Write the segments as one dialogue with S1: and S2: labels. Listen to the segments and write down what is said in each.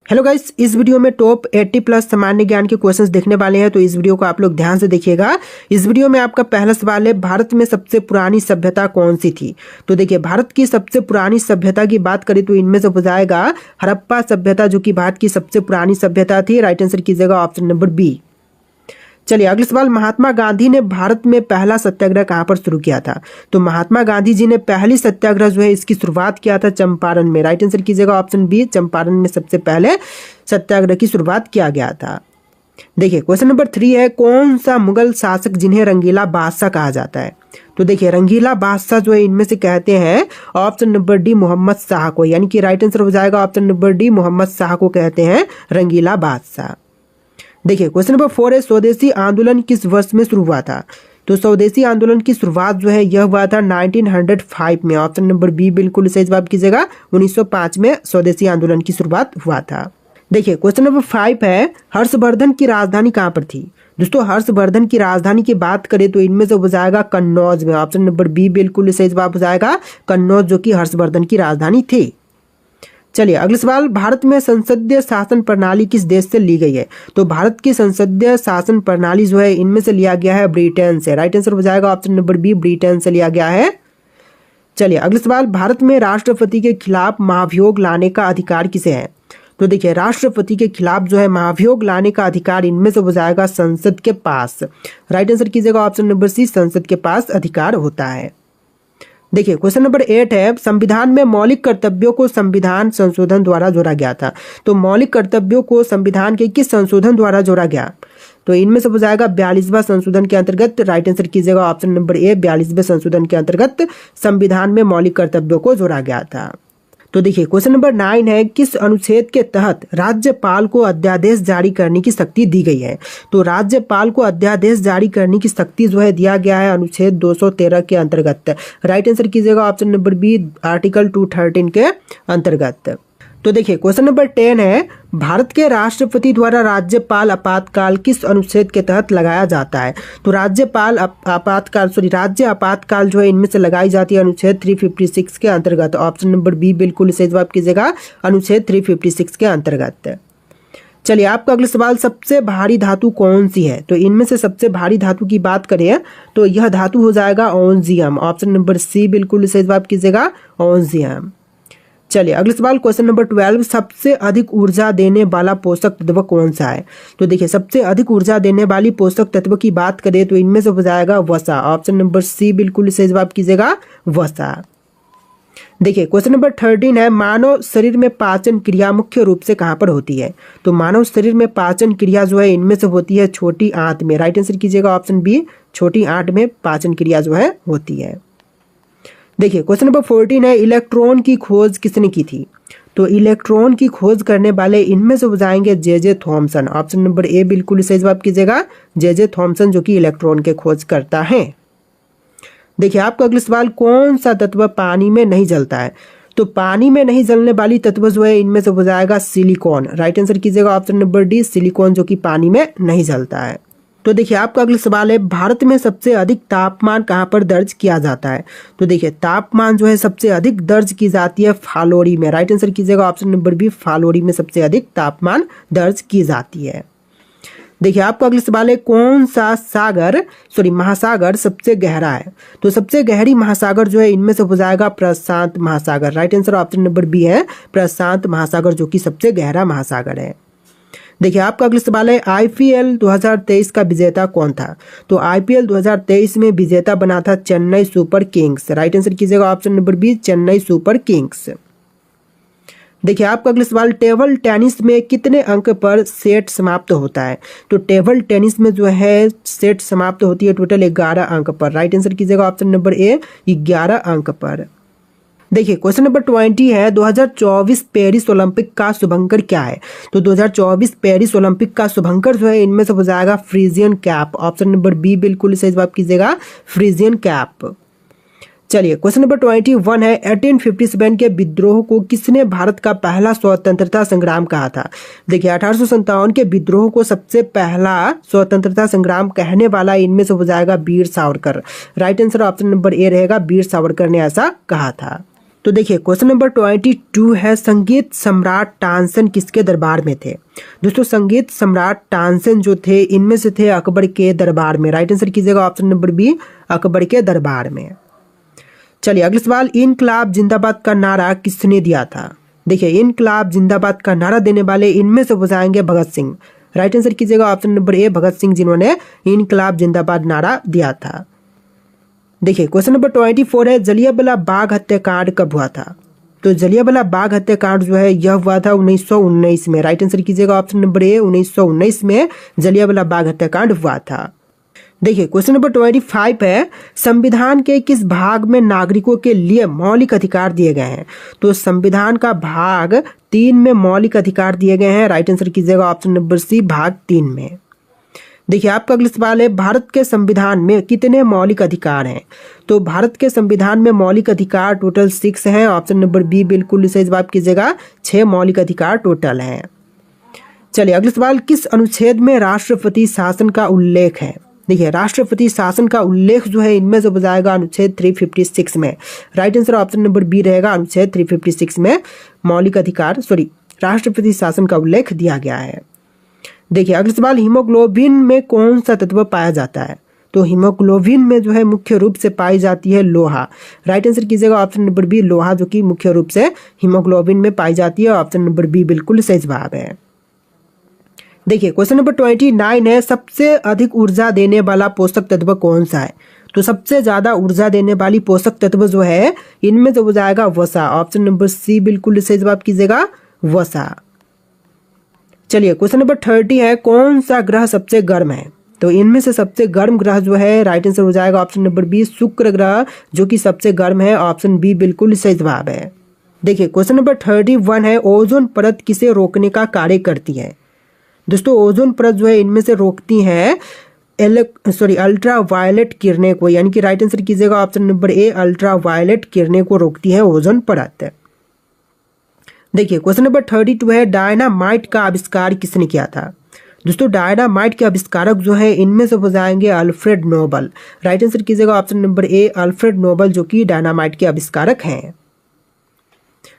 S1: Hello guys, इस video में top 80 plus सामान्य ज्ञान के क्वेश्चंस देखने वाले हैं, तो इस वीडियो को आप लोग ध्यान से देखिएगा। इस वीडियो में आपका पहला सवाल है, भारत में सबसे पुरानी सभ्यता कौन सी थी। तो देखिए, भारत की सबसे पुरानी सभ्यता की बात करें तो इनमें से हो जाएगा हड़प्पा सभ्यता, जो कि भारत की सबसे पुरानी सभ्यता थी। राइट आंसर कीजिएगा ऑप्शन नंबर बी। चलिए अगला सवाल, महात्मा गांधी ने भारत में पहला सत्याग्रह कहां पर शुरू किया था। तो महात्मा गांधी जी ने पहली सत्याग्रह जो है इसकी शुरुआत किया था चंपारण में। राइट आंसर कीजिएगा ऑप्शन बी, चंपारण में सबसे पहले सत्याग्रह की शुरुआत किया गया था। देखिए क्वेश्चन नंबर 3 है, कौन सा मुगल शासक जिन्हें रंगीला बादशाह कहा जाता है। तो देखिए, रंगीला बादशाह जो है इनमें से कहते हैं option number D Mohammad Shah को, यानी कि राइट आंसर हो जाएगा option number D, Mohammad Shah को कहते हैं रंगीला बादशाह। देखिए क्वेश्चन नंबर 4 है, स्वदेशी आंदोलन किस वर्ष में शुरू हुआ था। तो स्वदेशी आंदोलन की शुरुआत जो है यह हुआ था 1905 में। ऑप्शन नंबर बी बिल्कुल सही जवाब कीजिएगा, 1905 में स्वदेशी आंदोलन की शुरुआत हुआ था। देखिए क्वेश्चन नंबर 5 है, हर्षवर्धन की राजधानी कहाँ पर थी। दोस्तों, हर्षवर्धन की राजधानी की बात करें तो इनमें से हो जाएगा कन्नौज में। ऑप्शन नंबर बी बिल्कुल सही जवाब हो जाएगा, कन्नौज, जो कि हर्षवर्धन की राजधानी थी। चलिए अगला सवाल, भारत में संसदीय शासन प्रणाली किस देश से ली गई है। तो भारत की संसदीय शासन प्रणाली जो है इनमें से लिया गया है ब्रिटेन से। राइट आंसर हो जाएगा ऑप्शन नंबर बी, ब्रिटेन से लिया गया है। चलिए अगला सवाल, भारत में राष्ट्रपति के खिलाफ महाभियोग लाने का अधिकार किसे है। तो देखिए, राष्ट्रपति के खिलाफ जो है महाभियोग लाने का अधिकार इनमें से हो जाएगा संसद के पास। राइट आंसर कीजिएगा ऑप्शन नंबर सी, संसद के पास अधिकार होता है। देखिए क्वेश्चन नंबर 8 है, संविधान में मौलिक कर्तव्यों को संविधान संशोधन द्वारा जोड़ा गया था। तो मौलिक कर्तव्यों को संविधान के किस संशोधन द्वारा जोड़ा गया। तो इनमें से हो जाएगा 42वां संशोधन के अंतर्गत। राइट आंसर कीजिएगा ऑप्शन नंबर ए, 42वें संशोधन के अंतर्गत संविधान में मौलिक कर्तव्यों को जोड़ा गया था। तो देखिए क्वेश्चन नंबर 9 है, किस अनुच्छेद के तहत राज्यपाल को अध्यादेश जारी करने की शक्ति दी गई है। तो राज्यपाल को अध्यादेश जारी करने की शक्ति जो है दिया गया है अनुच्छेद 213 के अंतर्गत। राइट आंसर कीजिएगा ऑप्शन नंबर बी, आर्टिकल 213 के अंतर्गत। तो देखिए क्वेश्चन नंबर 10 है, भारत के राष्ट्रपति द्वारा राज्यपाल आपातकाल किस अनुच्छेद के तहत लगाया जाता है। तो राज्यपाल राज्य आपातकाल जो है इनमें से लगाई जाती है अनुच्छेद 356 के अंतर्गत। ऑप्शन नंबर बी बिल्कुल सही जवाब कीजिएगा, अनुच्छेद 356 के अंतर्गत। चलिए आपका अगला सवाल, सबसे भारी धातु कौन सी है। तो इनमें से सबसे भारी धातु की बात करें तो यह धातु हो जाएगा ऑन्जियम। ऑप्शन नंबर सी बिल्कुल सही जवाब कीजिएगा, ऑन्जियम। चलिए अगला सवाल, क्वेश्चन नंबर 12, सबसे अधिक ऊर्जा देने वाला पोषक तत्व कौन सा है। तो देखिए, सबसे अधिक ऊर्जा देने वाली पोषक तत्व की बात करें तो इनमें से हो जाएगा वसा। ऑप्शन नंबर सी बिल्कुल सही जवाब कीजिएगा, वसा। देखिए क्वेश्चन नंबर 13 है, मानव शरीर में पाचन क्रिया मुख्य रूप से कहाँ पर होती है। तो मानव शरीर में पाचन क्रिया जो है इनमें से होती है छोटी आंत में। राइट आंसर कीजिएगा ऑप्शन बी, छोटी आंत में पाचन क्रिया जो है होती है। देखिए क्वेश्चन नंबर 14 है, इलेक्ट्रॉन की खोज किसने की थी। तो इलेक्ट्रॉन की खोज करने वाले इनमें से हो जाएंगे जे थॉमसन। ऑप्शन नंबर ए बिल्कुल सही जवाब कीजिएगा, जे थॉमसन, जो कि इलेक्ट्रॉन के खोज करता है। देखिए आपका अगला सवाल, कौन सा तत्व पानी में नहीं जलता है। तो पानी में नहीं जलने वाली तत्व जो है इनमें से हो जाएगा सिलिकॉन। राइट आंसर कीजिएगा ऑप्शन नंबर डी, सिलिकॉन, जो कि पानी में नहीं जलता है। तो देखिए आपका अगला सवाल है, भारत में सबसे अधिक तापमान कहाँ पर दर्ज किया जाता है। तो देखिए, तापमान जो है सबसे अधिक दर्ज की जाती है फालोरी में। राइट आंसर कीजिएगा ऑप्शन नंबर बी, फालोरी में सबसे अधिक तापमान दर्ज की जाती है। देखिए आपका अगला सवाल है, कौन सा महासागर सबसे गहरा है। तो सबसे गहरी महासागर जो है इनमें से हो जाएगा प्रशांत महासागर। Right answer option number B है, प्रशांत महासागर, जो कि सबसे गहरा महासागर है। देखिए आपका अगला सवाल है, आईपीएल 2023 का विजेता कौन था। तो आईपीएल 2023 में विजेता बना था Chennai super kings. Right answer कीजिएगा option number B, Chennai super kings. देखिए आपका अगला सवाल, टेबल टेनिस में कितने अंक पर सेट समाप्त होता है। तो टेबल टेनिस में जो है सेट समाप्त होती है टोटल 11 अंक पर। राइट आंसर कीजिएगा ऑप्शन नंबर ए, 11 अंक पर। देखिए क्वेश्चन नंबर 20 है, 2024 पेरिस ओलंपिक का शुभंकर क्या है। तो 2024 पेरिस ओलंपिक का शुभंकर जो है इनमें से हो जाएगा Phrygian cap. Option number B बिल्कुल सही जवाब कीजिएगा, फ्रीजियन कैप। चलिए क्वेश्चन नंबर 21 है, 1857 के विद्रोह को किसने भारत का पहला स्वतंत्रता संग्राम कहा था। देखिए 1857 के विद्रोह को सबसे पहला स्वतंत्रता संग्राम कहने वाला इनमें से हो जाएगा Veer Savarkar. Right answer option number A रहेगा, वीर सावरकर ने ऐसा कहा था। तो देखिए क्वेश्चन नंबर 22 है, संगीत सम्राट तानसेन किसके दरबार में थे। दोस्तों संगीत सम्राट तानसेन जो थे इनमें से थे अकबर के दरबार में। राइट आंसर कीजिएगा ऑप्शन नंबर बी, अकबर के दरबार में। चलिए अगला सवाल, इनकलाब जिंदाबाद का नारा किसने दिया था। देखिए इनकलाब जिंदाबाद का नारा देने वाले इनमें से हो जाएंगे भगत सिंह। राइट आंसर कीजिएगा ऑप्शन नंबर ए, भगत सिंह, जिन्होंने इनकलाब जिंदाबाद नारा दिया था। देखिए क्वेश्चन नंबर 24 है, जलियांवाला बाग हत्याकांड कब हुआ था। तो जलियांवाला बाग हत्याकांड जो है यह हुआ था 1919 में। राइट आंसर कीजिएगा ऑप्शन नंबर ए, 1919 में जलियांवाला बाग हत्याकांड हुआ था। देखिए क्वेश्चन नंबर 25 है, संविधान के किस भाग में नागरिकों के लिए मौलिक अधिकार दिए गए हैं। तो संविधान का भाग 3 में मौलिक अधिकार दिए गए हैं। राइट आंसर कीजिएगा ऑप्शन नंबर सी, भाग 3 में। देखिए आपका अगला सवाल है, भारत के संविधान में कितने मौलिक अधिकार हैं। तो भारत के संविधान में मौलिक अधिकार टोटल 6 हैं। ऑप्शन नंबर बी बिल्कुल सही जवाब कीजिएगा, 6 मौलिक अधिकार टोटल हैं। चलिए अगला सवाल, किस अनुच्छेद में राष्ट्रपति शासन का उल्लेख है। देखिए राष्ट्रपति शासन का उल्लेख जो है इनमें से हो जाएगा अनुच्छेद 356 में। Right answer option number B रहेगा, अनुच्छेद 356 में मौलिक अधिकार राष्ट्रपति शासन का उल्लेख दिया गया है। देखिए अगला सवाल, हीमोग्लोबिन में कौन सा तत्व पाया जाता है। तो हीमोग्लोबिन में जो है मुख्य रूप से पाई जाती है लोहा। राइट आंसर कीजिएगा ऑप्शन नंबर बी, लोहा, जो कि मुख्य रूप से हीमोग्लोबिन में पाई जाती है। ऑप्शन नंबर बी बिल्कुल सही जवाब है। देखिए क्वेश्चन नंबर 29 है, सबसे अधिक ऊर्जा देने वाला पोषक तत्व कौन सा है। तो सबसे ज्यादा ऊर्जा देने वाली पोषक तत्व जो है इनमें से हो जाएगा वसा। ऑप्शन नंबर सी बिल्कुल सही जवाब कीजिएगा, वसा। चलिए क्वेश्चन नंबर 30 है, कौन सा ग्रह सबसे गर्म है। तो इनमें से सबसे गर्म ग्रह जो है राइट आंसर हो जाएगा ऑप्शन नंबर बी, शुक्र ग्रह, जो कि सबसे गर्म है। ऑप्शन बी बिल्कुल सही जवाब है। देखिए क्वेश्चन नंबर 31 है, ओजोन परत किसे रोकने का कार्य करती है। दोस्तों ओजोन परत जो है इनमें से रोकती है अल्ट्रा वायलेट किरणें को, यानी कि राइट आंसर कीजिएगा option number A, ultraviolet किरणें को रोकती है ओजोन परत। देखिए क्वेश्चन नंबर 32 है, डायनामाइट का आविष्कार किसने किया था। दोस्तों डायनामाइट के आविष्कारक जो है इनमें से हो जाएंगे अल्फ्रेड नोबल। राइट आंसर कीजिएगा option number A, Alfred Nobel, जो कि डायनामाइट के आविष्कारक हैं।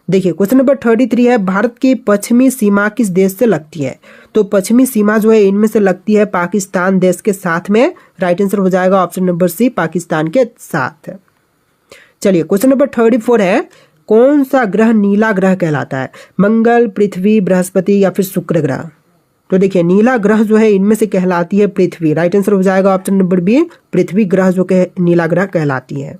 S1: देखिए क्वेश्चन नंबर 33 है, भारत की पश्चिमी सीमा किस देश से लगती है। तो पश्चिमी सीमा जो है इनमें से लगती है पाकिस्तान देश के साथ में। राइट आंसर हो जाएगा ऑप्शन नंबर सी, पाकिस्तान के साथ। चलिए क्वेश्चन नंबर 34 है, कौन सा ग्रह नीला ग्रह कहलाता है। मंगल, पृथ्वी, बृहस्पति या फिर शुक्र ग्रह। तो देखिए नीला ग्रह जो है इनमें से कहलाती है पृथ्वी। राइट आंसर हो जाएगा ऑप्शन नंबर बी, पृथ्वी ग्रह जो कि नीला ग्रह कहलाती है।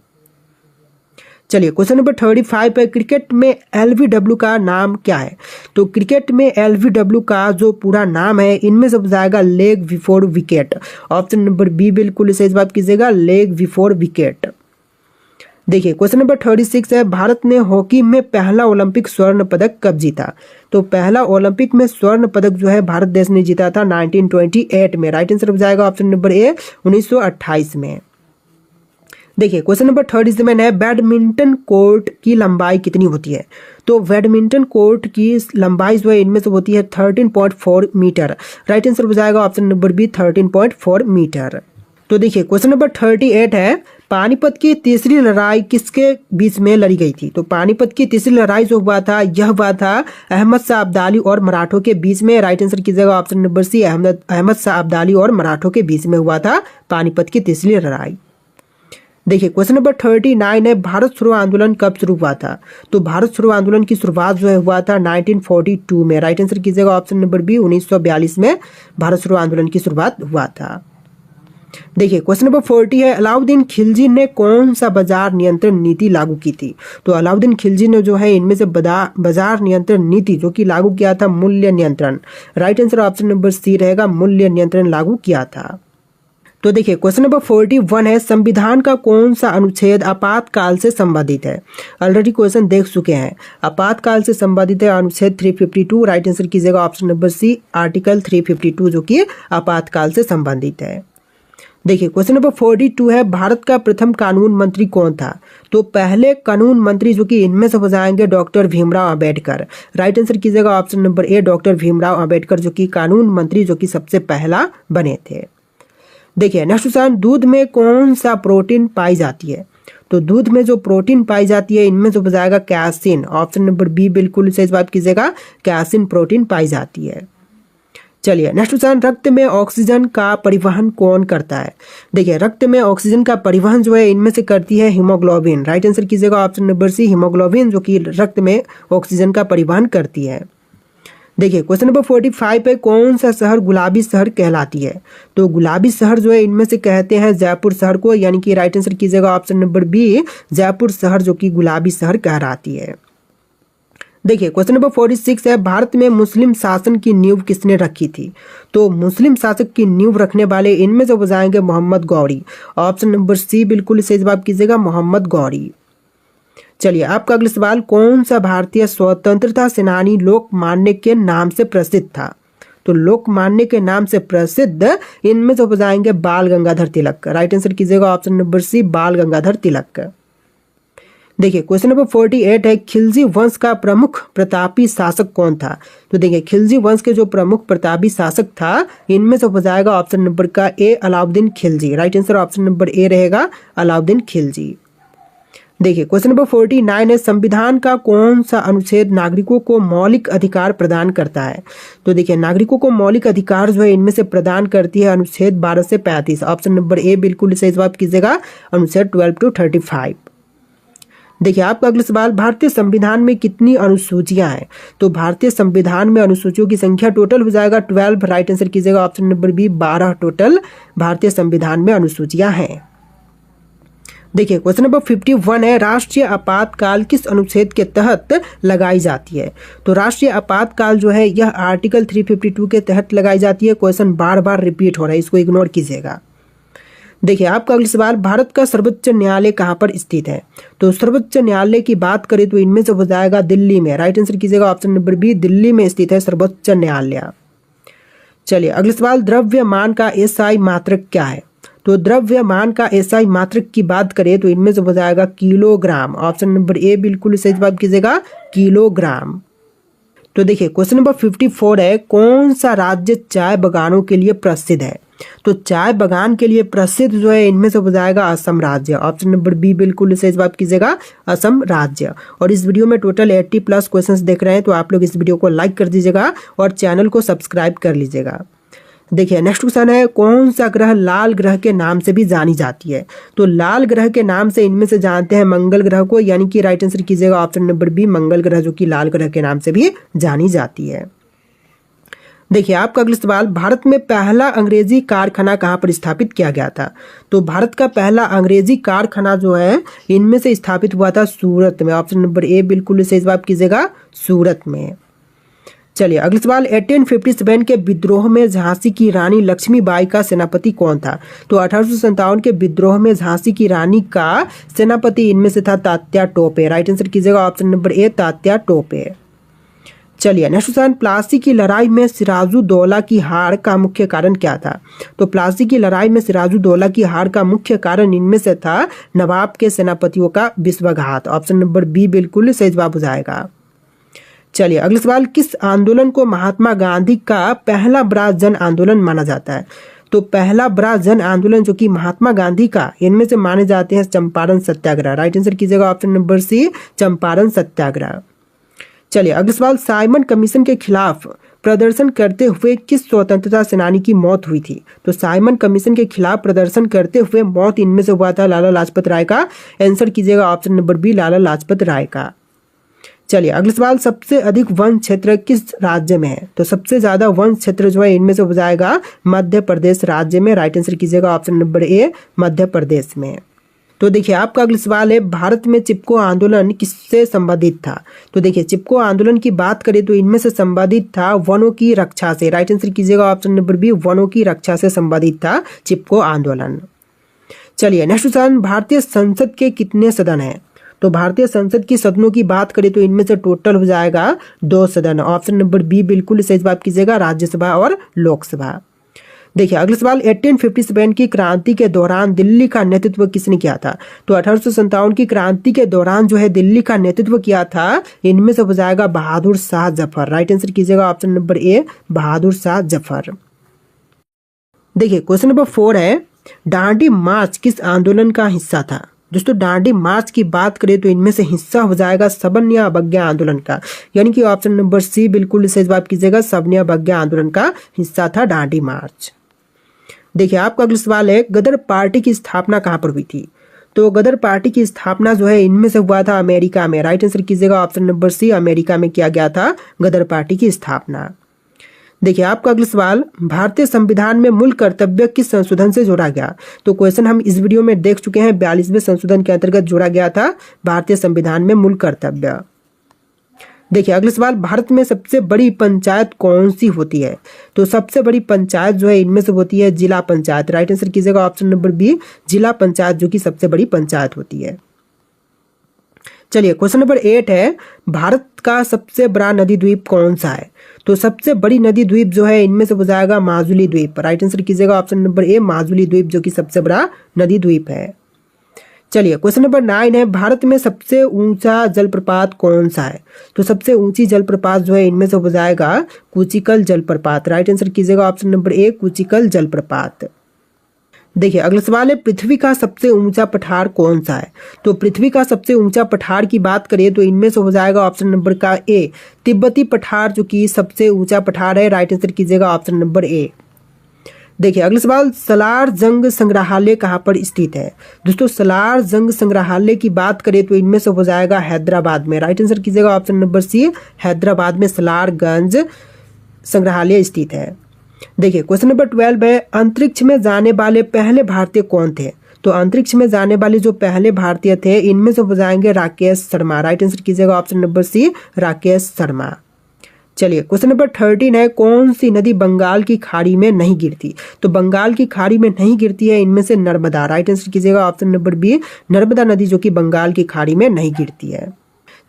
S1: चलिए क्वेश्चन नंबर 35 है, क्रिकेट में LBW का नाम क्या है। तो क्रिकेट में LBW का जो पूरा नाम है इनमें से हो जाएगा leg before wicket. Option number B बिल्कुल सही जवाब कीजिएगा, लेग बिफोर विकेट। देखिए क्वेश्चन नंबर 36 है, भारत ने हॉकी में पहला ओलंपिक स्वर्ण पदक कब जीता। तो पहला ओलंपिक में स्वर्ण पदक जो है भारत देश ने जीता था 1928 में। राइट आंसर हो जाएगा ऑप्शन नंबर ए, 1928 में। देखिए क्वेश्चन नंबर 37 है, बैडमिंटन कोर्ट की लंबाई कितनी होती है। तो बैडमिंटन कोर्ट की लंबाई जो है इनमें से होती है 13.4 मीटर। राइट आंसर हो जाएगा ऑप्शन नंबर बी, 13.4 मीटर। तो देखिए क्वेश्चन नंबर 38 है, पानीपत की तीसरी लड़ाई किसके बीच में लड़ी गई थी। तो पानीपत की तीसरी लड़ाई जो हुआ था यह हुआ था अहमद शाह अब्दाली और मराठों के बीच में। राइट आंसर कीजिएगा option number C, Ahmad Shah Abdali और मराठों के बीच में हुआ था पानीपत की तीसरी लड़ाई। देखिए क्वेश्चन नंबर 39 है, भारत छोड़ो आंदोलन कब शुरू हुआ था। तो भारत छोड़ो आंदोलन की शुरुआत जो है हुआ था 1942 में। राइट आंसर कीजिएगा ऑप्शन नंबर बी, 1942 में भारत छोड़ो आंदोलन की शुरुआत हुआ था। देखिए क्वेश्चन नंबर 40 है, अलाउद्दीन खिलजी ने कौन सा बाजार नियंत्रण नीति लागू की थी। तो अलाउद्दीन खिलजी ने जो है इनमें से बाजार नियंत्रण नीति जो कि लागू किया था मूल्य नियंत्रण। Right answer option number C रहेगा, मूल्य नियंत्रण लागू किया था। तो देखिए क्वेश्चन नंबर 41 है, संविधान का कौन सा अनुच्छेद आपातकाल से संबंधित है। ऑलरेडी क्वेश्चन देख चुके हैं। आपातकाल से संबंधित है अनुच्छेद 352। राइट आंसर कीजिएगा ऑप्शन नंबर सी, आर्टिकल 352, जो कि आपातकाल से संबंधित है। देखिए क्वेश्चन नंबर 42 है, भारत का प्रथम कानून मंत्री कौन था। तो पहले कानून मंत्री जो कि इनमें से हो जाएंगे doctor Bhimrao Ambedkar. Right answer कीजिएगा option number A, doctor Bhimrao Ambedkar, जो कि कानून मंत्री जो कि सबसे पहला बने थे। देखिए नेक्स्ट क्वेश्चन, दूध में कौन सा प्रोटीन पाई जाती है। तो दूध में जो प्रोटीन पाई जाती है इनमें जो हो जाएगा कैसीन। ऑप्शन नंबर बी बिल्कुल सही जवाब कीजिएगा, कैसीन प्रोटीन पाई जाती है। चलिए नेक्स्ट क्वेश्चन, रक्त में ऑक्सीजन का परिवहन कौन करता है? देखिए रक्त में ऑक्सीजन का परिवहन जो है इनमें से करती है हीमोग्लोबिन। राइट आंसर कीजिएगा ऑप्शन नंबर सी, हीमोग्लोबिन जो कि रक्त में ऑक्सीजन का परिवहन करती है। देखिए क्वेश्चन नंबर 45 पे, कौन सा शहर गुलाबी शहर कहलाती है? तो गुलाबी शहर जो है इनमें से कहते हैं जयपुर शहर को, यानी कि राइट आंसर कीजिएगा ऑप्शन नंबर बी, जयपुर शहर जो कि गुलाबी शहर कहलाती है। देखिए क्वेश्चन नंबर 46 है, भारत में मुस्लिम शासन की नींव किसने रखी थी? तो मुस्लिम शासक की नींव रखने वाले इनमें से हो जाएंगे Mohammad Ghori. Option number C बिल्कुल सही जवाब कीजिएगा, मोहम्मद गौरी। चलिए आपका अगला सवाल, कौन सा भारतीय स्वतंत्रता सेनानी लोकमान्य के नाम से प्रसिद्ध था? तो लोकमान्य के नाम से प्रसिद्ध इनमें से हो जाएंगे बाल गंगाधर तिलक। राइट आंसर कीजिएगा ऑप्शन नंबर सी, बाल गंगाधर तिलक। देखिए क्वेश्चन नंबर 48 है, खिलजी वंश का प्रमुख प्रतापी शासक कौन था? तो देखिए खिलजी वंश के जो प्रमुख प्रतापी शासक था इनमें से हो जाएगा ऑप्शन नंबर का A, Alauddin Khilji. Right answer option number A रहेगा, अलाउद्दीन खिलजी। देखिए क्वेश्चन नंबर 49 है, संविधान का कौन सा अनुच्छेद नागरिकों को मौलिक अधिकार प्रदान करता है? तो देखिए नागरिकों को मौलिक अधिकार जो है इनमें से प्रदान करती है अनुच्छेद 12 से 35। ऑप्शन नंबर ए बिल्कुल सही जवाब कीजिएगा, अनुच्छेद 12 to 35। देखिए आपका अगला सवाल, भारतीय संविधान में कितनी अनुसूचियां हैं? तो भारतीय संविधान में अनुसूचियों की संख्या टोटल हो जाएगा 12। राइट आंसर कीजिएगा ऑप्शन नंबर बी, 12 टोटल भारतीय संविधान में अनुसूचियां हैं। देखिए क्वेश्चन नंबर 51 है, राष्ट्रीय आपातकाल किस अनुच्छेद के तहत लगाई जाती है? तो राष्ट्रीय आपातकाल जो है यह आर्टिकल 352 के तहत लगाई जाती है। क्वेश्चन बार बार रिपीट हो रहा है, इसको इग्नोर कीजिएगा। देखिए आपका अगला सवाल, भारत का सर्वोच्च न्यायालय कहाँ पर स्थित है? तो सर्वोच्च न्यायालय की बात करें तो इनमें से हो जाएगा दिल्ली में। राइट आंसर कीजिएगा ऑप्शन नंबर बी, दिल्ली में स्थित है सर्वोच्च न्यायालय। चलिए अगला सवाल, द्रव्यमान का एसआई मात्रक क्या है? तो द्रव्यमान का एसआई मात्रक की बात करें तो इनमें से हो जाएगा किलोग्राम। ऑप्शन नंबर ए बिल्कुल सही जवाब कीजिएगा, किलोग्राम। तो देखिए क्वेश्चन नंबर 54 है, कौन सा राज्य चाय बागानों के लिए प्रसिद्ध है? तो चाय बागान के लिए प्रसिद्ध जो है इनमें से हो जाएगा असम राज्य। ऑप्शन नंबर बी बिल्कुल सही जवाब कीजिएगा, असम राज्य। और इस वीडियो में टोटल 80+ क्वेश्चंस देख रहे हैं तो आप लोग इस वीडियो को लाइक कर दीजिएगा और चैनल को सब्सक्राइब कर लीजिएगा। देखिए नेक्स्ट क्वेश्चन है, कौन सा ग्रह लाल ग्रह के नाम से भी जानी जाती है? तो लाल ग्रह के नाम से इनमें से जानते हैं मंगल ग्रह को, यानी कि राइट आंसर कीजिएगा ऑप्शन नंबर बी, मंगल ग्रह जो कि लाल ग्रह के नाम से भी जानी जाती है। देखिए आपका अगला सवाल, भारत में पहला अंग्रेजी कारखाना कहाँ पर स्थापित किया गया था? तो भारत का पहला अंग्रेजी कारखाना जो है इनमें से स्थापित हुआ था सूरत में। ऑप्शन नंबर ए बिल्कुल सही जवाब कीजिएगा, सूरत में। चलिए अगला सवाल, 1857 के विद्रोह में झांसी की रानी लक्ष्मीबाई का सेनापति कौन था? तो 1857 के विद्रोह में झांसी की रानी का सेनापति इनमें से था तात्या टोपे। राइट आंसर कीजिएगा ऑप्शन नंबर ए, तात्या टोपे। चलिए नेक्स्ट क्वेश्चन, प्लासी की लड़ाई में सिराजुद्दौला की हार का मुख्य कारण क्या था? तो प्लासी की लड़ाई में सिराजुद्दौला की हार का मुख्य कारण इनमें से था नवाब के सेनापतियों का विश्वासघात। ऑप्शन नंबर बी बिल्कुल सही जवाब हो जाएगा। चलिए अगला सवाल, किस आंदोलन को महात्मा गांधी का पहला बड़ा जन आंदोलन माना जाता है? तो पहला बड़ा जन आंदोलन जो कि महात्मा गांधी का इनमें से माने जाते हैं चंपारण सत्याग्रह। राइट आंसर कीजिएगा ऑप्शन नंबर सी, चंपारण सत्याग्रह। चलिए अगला सवाल, साइमन कमीशन के खिलाफ प्रदर्शन करते हुए किस स्वतंत्रता सेनानी की मौत हुई थी? तो साइमन कमीशन के खिलाफ प्रदर्शन करते हुए मौत इनमें से हुआ था लाला लाजपत राय का। आंसर कीजिएगा option number B, Lala Lajpat Rai का। चलिए अगला सवाल, सबसे अधिक वन क्षेत्र किस राज्य में है? तो सबसे ज्यादा वन क्षेत्र जो है इनमें से हो जाएगा मध्य प्रदेश राज्य में। राइट आंसर कीजिएगा ऑप्शन नंबर ए, मध्य प्रदेश में। तो देखिए आपका अगला सवाल है, भारत में चिपको आंदोलन किससे संबंधित था? तो देखिए चिपको आंदोलन की बात करें तो इनमें से संबंधित था वनों की रक्षा से। राइट आंसर कीजिएगा ऑप्शन नंबर बी, वनों की रक्षा से संबंधित था चिपको आंदोलन। चलिए नेक्स्ट क्वेश्चन, भारतीय संसद के कितने सदन हैं? तो भारतीय संसद की सदनों की बात करें तो इनमें से टोटल हो जाएगा 2 सदन। ऑप्शन नंबर बी बिल्कुल सही जवाब कीजिएगा, राज्यसभा और लोकसभा। देखिए अगला सवाल, 1857 की क्रांति के दौरान दिल्ली का नेतृत्व किसने किया था? तो 1857 की क्रांति के दौरान जो है दिल्ली का नेतृत्व किया था इनमें से हो जाएगा बहादुर शाह जफर। राइट आंसर कीजिएगा ऑप्शन नंबर ए, बहादुर शाह जफर। देखिए क्वेश्चन नंबर 4 है, दांडी मार्च किस आंदोलन का हिस्सा था? दोस्तों डांडी मार्च की बात करें तो इनमें से हिस्सा हो जाएगा सवर्ण अवज्ञा आंदोलन का, यानी कि ऑप्शन नंबर सी बिल्कुल सही जवाब कीजिएगा। सवर्ण अवज्ञा आंदोलन का हिस्सा था डांडी मार्च। देखिए आपका अगला सवाल है, गदर पार्टी की स्थापना कहाँ पर हुई थी? तो गदर पार्टी की स्थापना जो है इनमें से हुआ था अमेरिका में। राइट आंसर कीजिएगा ऑप्शन नंबर सी, अमेरिका में किया गया था गदर पार्टी की स्थापना। देखिए आपका अगला सवाल, भारतीय संविधान में मूल कर्तव्य किस संशोधन से जोड़ा गया? तो क्वेश्चन हम इस वीडियो में देख चुके हैं, 42वें संशोधन के अंतर्गत जोड़ा गया था भारतीय संविधान में मूल कर्तव्य। देखिए अगला सवाल, भारत में सबसे बड़ी पंचायत कौन सी होती है? तो सबसे बड़ी पंचायत जो है इनमें से होती है जिला पंचायत। राइट आंसर कीजिएगा ऑप्शन नंबर बी, जिला पंचायत जो कि सबसे बड़ी पंचायत होती है। चलिए क्वेश्चन नंबर 8 है, भारत का सबसे बड़ा नदी द्वीप कौन सा है? तो सबसे बड़ी नदी द्वीप जो है इनमें से हो जाएगा माजुली द्वीप। राइट आंसर कीजिएगा ऑप्शन नंबर ए, माजुली द्वीप जो कि सबसे बड़ा नदी द्वीप है। चलिए क्वेश्चन नंबर 9 है, भारत में सबसे ऊंचा जलप्रपात कौन सा है? तो सबसे ऊंची जलप्रपात जो है इनमें से हो जाएगा कुचिकल जलप्रपात। राइट आंसर कीजिएगा ऑप्शन नंबर ए, कुचिकल जलप्रपात। देखिए अगला सवाल है, पृथ्वी का सबसे ऊंचा पठार कौन सा है? तो पृथ्वी का सबसे ऊंचा पठार की बात करें तो इनमें से हो जाएगा ऑप्शन नंबर का ए, तिब्बती पठार जो कि सबसे ऊंचा पठार है। राइट आंसर कीजिएगा ऑप्शन नंबर ए। देखिए अगला सवाल, सलार जंग संग्रहालय कहाँ पर स्थित है? दोस्तों सलार जंग संग्रहालय की बात करें तो इनमें से हो जाएगा हैदराबाद में। राइट आंसर कीजिएगा ऑप्शन नंबर सी, हैदराबाद में सलारगंज संग्रहालय स्थित है। देखिए क्वेश्चन नंबर 12 है, अंतरिक्ष में जाने वाले पहले भारतीय कौन थे? तो अंतरिक्ष में जाने वाले जो पहले भारतीय थे इनमें से हो जाएंगे राकेश शर्मा। राइट आंसर कीजिएगा option number C, Rakesh Sharma. चलिए क्वेश्चन नंबर 13 है, कौन सी नदी बंगाल की खाड़ी में नहीं गिरती? तो बंगाल की खाड़ी में नहीं गिरती है इनमें से नर्मदा। राइट आंसर कीजिएगा ऑप्शन नंबर बी, नर्मदा नदी जो कि बंगाल की खाड़ी में नहीं गिरती है।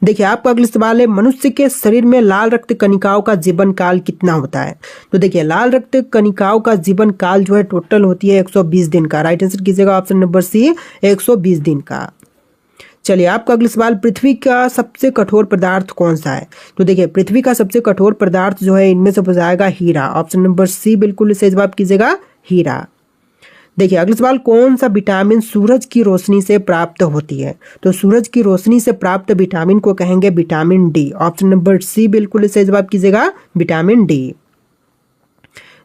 S1: देखिए आपका अगला सवाल है, मनुष्य के शरीर में लाल रक्त कणिकाओं का जीवन काल कितना होता है? तो देखिए लाल रक्त कणिकाओं का जीवन काल जो है टोटल होती है 120 दिन का। राइट आंसर कीजिएगा ऑप्शन नंबर सी, 120 दिन का। चलिए आपका अगला सवाल, पृथ्वी का सबसे कठोर पदार्थ कौन सा है? तो देखिए पृथ्वी का सबसे कठोर पदार्थ जो है इनमें से हो जाएगा हीरा। ऑप्शन नंबर सी बिल्कुल सही जवाब कीजिएगा, हीरा। देखिए अगला सवाल, कौन सा विटामिन सूरज की रोशनी से प्राप्त होती है? तो सूरज की रोशनी से प्राप्त विटामिन को कहेंगे vitamin D. Option number C बिल्कुल सही जवाब कीजिएगा, विटामिन डी।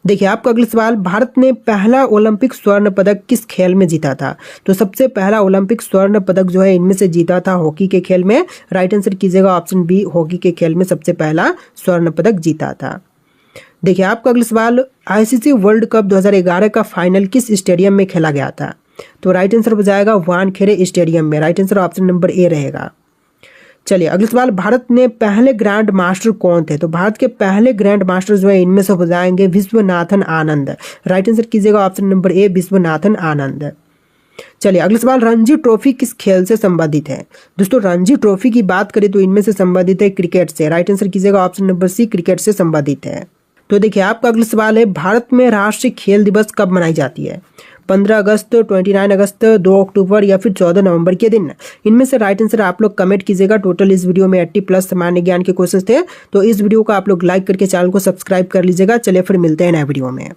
S1: देखिए आपका अगला सवाल, भारत ने पहला ओलंपिक स्वर्ण पदक किस खेल में जीता था? तो सबसे पहला ओलंपिक स्वर्ण पदक जो है इनमें से जीता था हॉकी के खेल में। राइट आंसर कीजिएगा ऑप्शन बी, हॉकी के खेल में सबसे पहला स्वर्ण पदक जीता था। देखिए आपका अगला सवाल, आईसीसी वर्ल्ड कप 2011 का फाइनल किस स्टेडियम में खेला गया था? तो राइट आंसर हो जाएगा वानखेड़े स्टेडियम में। Right answer option number A रहेगा। चलिए अगला सवाल, भारत में पहले ग्रैंड मास्टर कौन थे? तो भारत के पहले ग्रैंड मास्टर जो है इनमें से हो जाएंगे विश्वनाथन आनंद। राइट आंसर कीजिएगा ऑप्शन नंबर ए, विश्वनाथन आनंद। चलिए अगला सवाल, रणजी ट्रॉफी किस खेल से संबंधित है? दोस्तों रणजी ट्रॉफी की बात करें तो इनमें से संबंधित है क्रिकेट से। राइट आंसर कीजिएगा ऑप्शन नंबर सी, क्रिकेट से संबंधित है। तो देखिए आपका अगला सवाल है, भारत में राष्ट्रीय खेल दिवस कब मनाई जाती है? 15 अगस्त, 29 अगस्त, 2 अक्टूबर या फिर 14 नवंबर के दिन? इनमें से राइट आंसर आप लोग कमेंट कीजिएगा। टोटल इस वीडियो में 80+ सामान्य ज्ञान के क्वेश्चन थे, तो इस वीडियो को आप लोग लाइक करके चैनल को सब्सक्राइब कर लीजिएगा। चलिए फिर मिलते हैं नए वीडियो में।